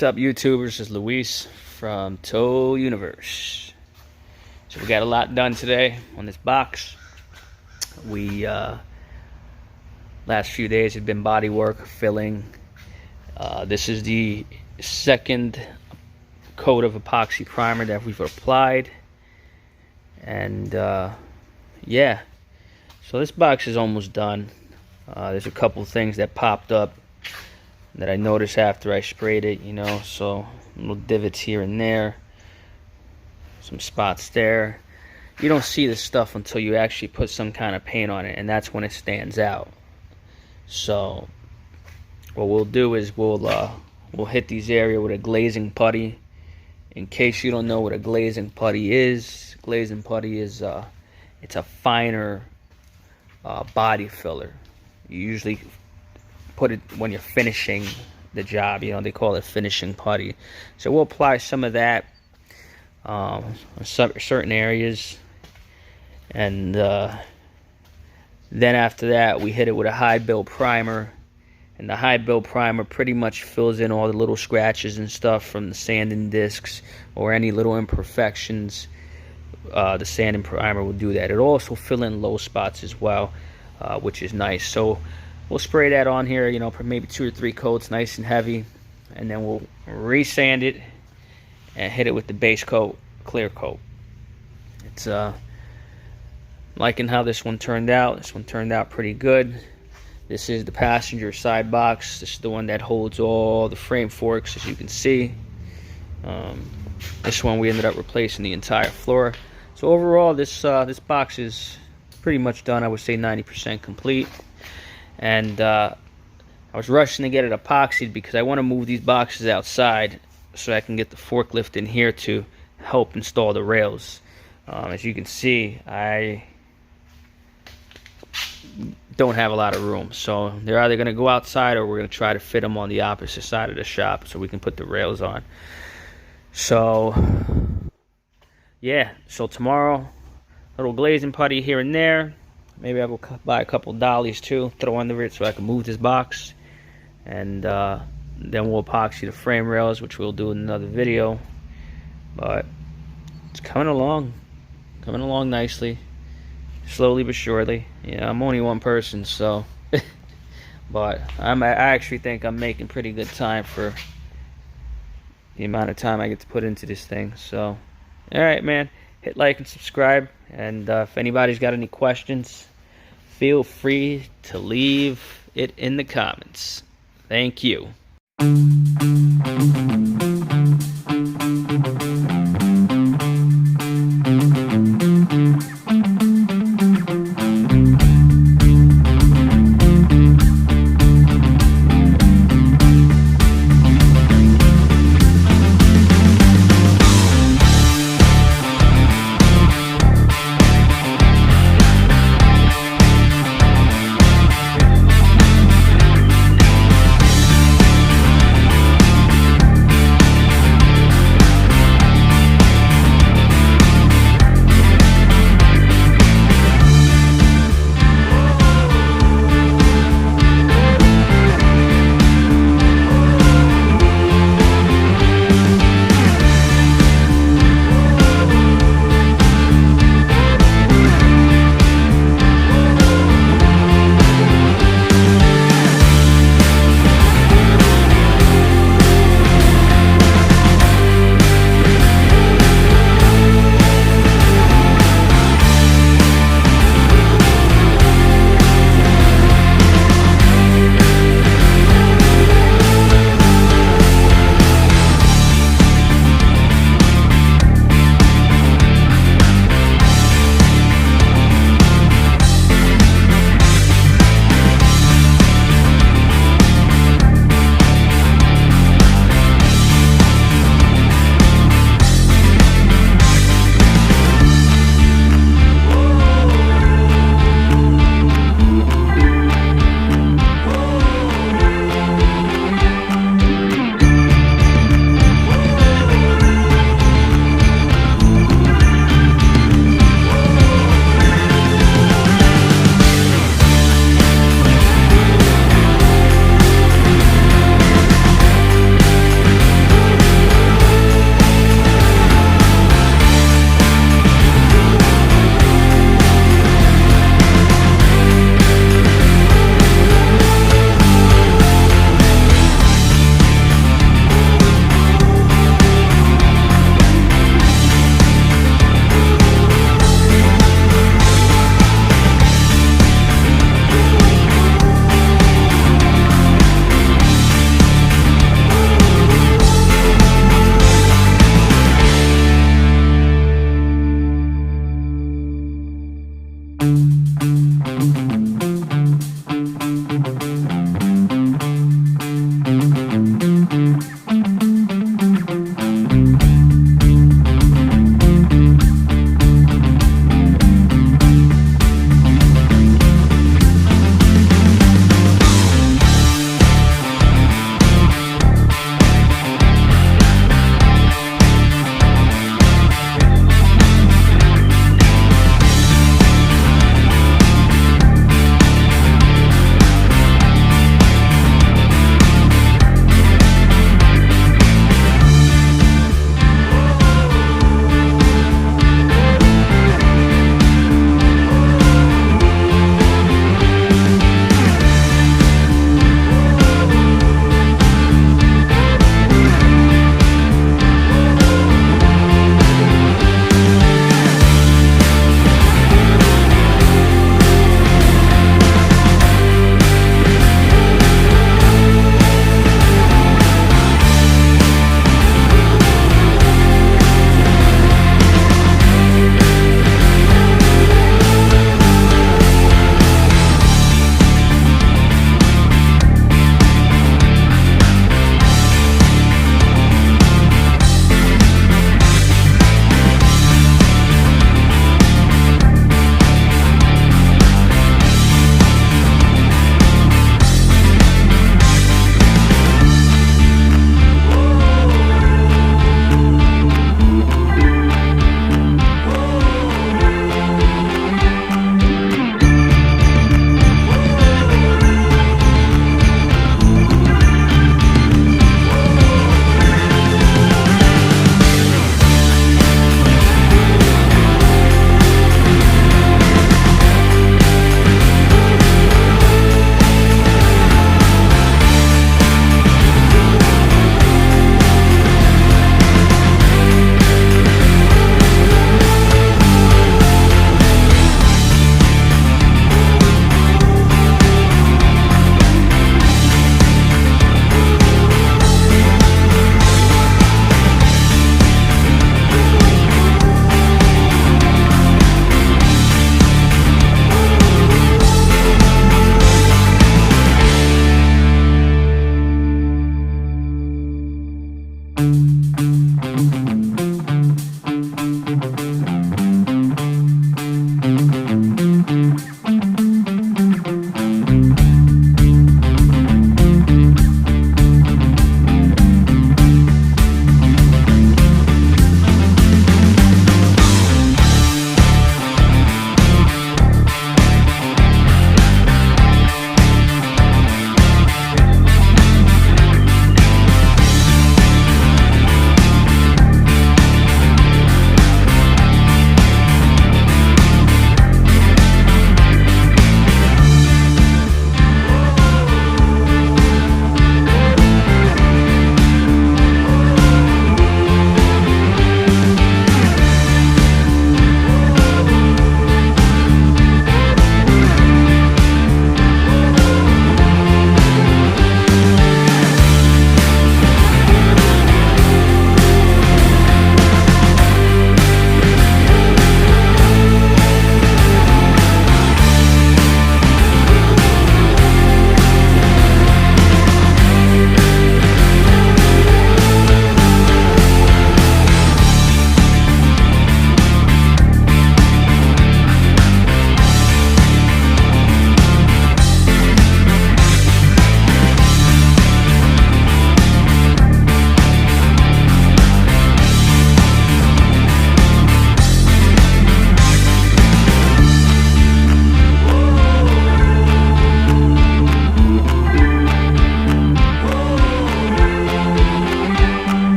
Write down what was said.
What's up, YouTubers? This is Luis from Tow Universe. So we got a lot done today on this box. We last few days have been body work, filling. This is the second coat of epoxy primer that we've applied, and yeah, so this box is almost done. There's a couple things that popped up that I noticed after I sprayed it, so little divots here and there, some spots there. You don't see this stuff until you actually put some kind of paint on it, and that's when it stands out. So what we'll do is we'll hit these areas with a glazing putty. In case you don't know what a glazing putty is, glazing putty is it's a finer body filler. You usually put it when you're finishing the job. They call it finishing putty. So we'll apply some of that on certain areas, and then after that we hit it with a high build primer. And the high build primer pretty much fills in all the little scratches and stuff from the sanding discs or any little imperfections. The sanding primer will do that. It'll also fill in low spots as well, which is nice. So we'll spray that on here, for maybe 2 or 3 coats, nice and heavy, and then we'll re-sand it and hit it with the base coat, clear coat. It's liking how this one turned out. This one turned out pretty good. This is the passenger side box. This is the one that holds all the frame forks, as you can see. This one we ended up replacing the entire floor. So overall, this box is pretty much done. I would say 90% complete. And I was rushing to get it epoxied because I want to move these boxes outside so I can get the forklift in here to help install the rails. As you can see, I don't have a lot of room, so they're either going to go outside or we're going to try to fit them on the opposite side of the shop so we can put the rails on. So yeah, so tomorrow, little glazing putty here and there. Maybe I will buy a couple dollies too, throw under it so I can move this box, and then we'll epoxy the frame rails, which we'll do in another video. But it's coming along nicely, slowly but surely. I'm only one person, so but I actually think I'm making pretty good time for the amount of time I get to put into this thing. So alright, man, hit like and subscribe, and if anybody's got any questions, feel free to leave it in the comments. Thank you.